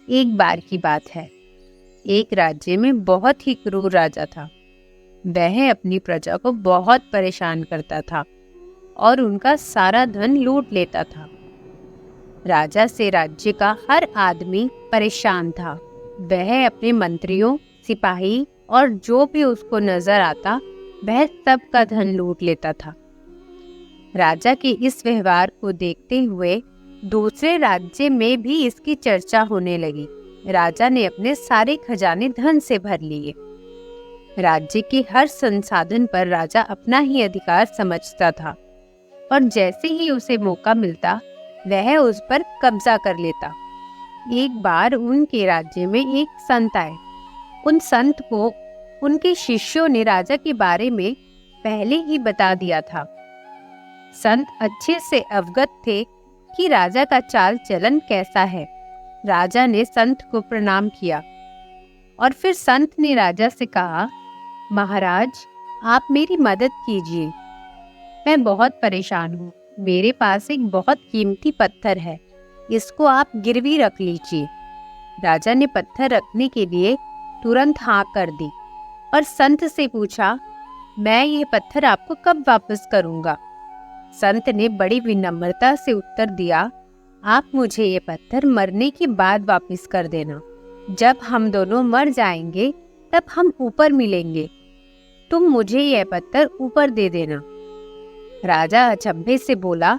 एक बार की बात है, एक राज्य में बहुत ही क्रूर राजा था। वह अपनी प्रजा को बहुत परेशान करता था और उनका सारा धन लूट लेता था। राजा से राज्य का हर आदमी परेशान था। वह अपने मंत्रियों, सिपाही और जो भी उसको नजर आता, वह सबका धन लूट लेता था। राजा के इस व्यवहार को देखते हुए दूसरे राज्य में भी इसकी चर्चा होने लगी। राजा ने अपने सारे खजाने धन से भर लिए। राज्य के हर संसाधन पर राजा अपना ही अधिकार समझता था और जैसे ही उसे मौका मिलता वह उस पर कब्जा कर लेता। एक बार उनके राज्य में एक संत आए। उन संत को उनके शिष्यों ने राजा के बारे में पहले ही बता दिया था। संत अच्छे से अवगत थे कि राजा का चाल चलन कैसा है। राजा ने संत को प्रणाम किया और फिर संत ने राजा से कहा, महाराज, आप मेरी मदद कीजिए। मैं बहुत परेशान हूँ। मेरे पास एक बहुत कीमती पत्थर है, इसको आप गिरवी रख लीजिए। राजा ने पत्थर रखने के लिए तुरंत हाँ कर दी और संत से पूछा, मैं ये पत्थर आपको कब वापस करूँगा? संत ने बड़ी विनम्रता से उत्तर दिया, आप मुझे ये पत्थर मरने के बाद वापस कर देना। जब हम दोनों मर जाएंगे तब हम ऊपर मिलेंगे। तुम मुझे यह पत्थर ऊपर दे देना। राजा अचंभे से बोला,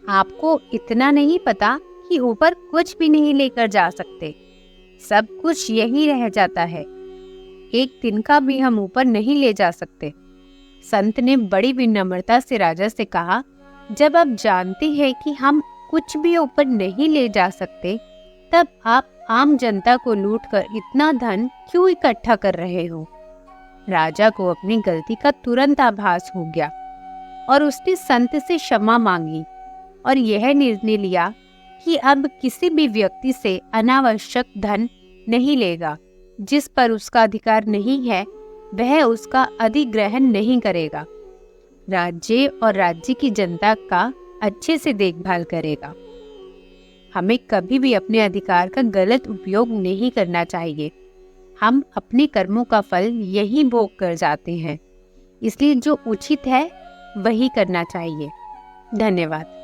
आपको इतना नहीं पता कि ऊपर कुछ भी नहीं लेकर जा सकते, सब कुछ यहीं रह जाता है। एक दिन का भी हम ऊपर नहीं ले जा सकते। संत ने बड़ी विनम्रता से राजा से कहा, जब आप जानते हैं कि हम कुछ भी ऊपर नहीं ले जा सकते, तब आप आम जनता को लूटकर इतना धन क्यों इकट्ठा कर रहे हो? राजा को अपनी गलती का तुरंत आभास हो गया और उसने संत से क्षमा मांगी और यह निर्णय लिया कि अब किसी भी व्यक्ति से अनावश्यक धन नहीं लेगा। जिस पर उसका अधिकार नहीं है वह उसका अधिग्रहण नहीं करेगा। राज्य और राज्य की जनता का अच्छे से देखभाल करेगा। हमें कभी भी अपने अधिकार का गलत उपयोग नहीं करना चाहिए। हम अपने कर्मों का फल यही भोग कर जाते हैं, इसलिए जो उचित है वही करना चाहिए। धन्यवाद।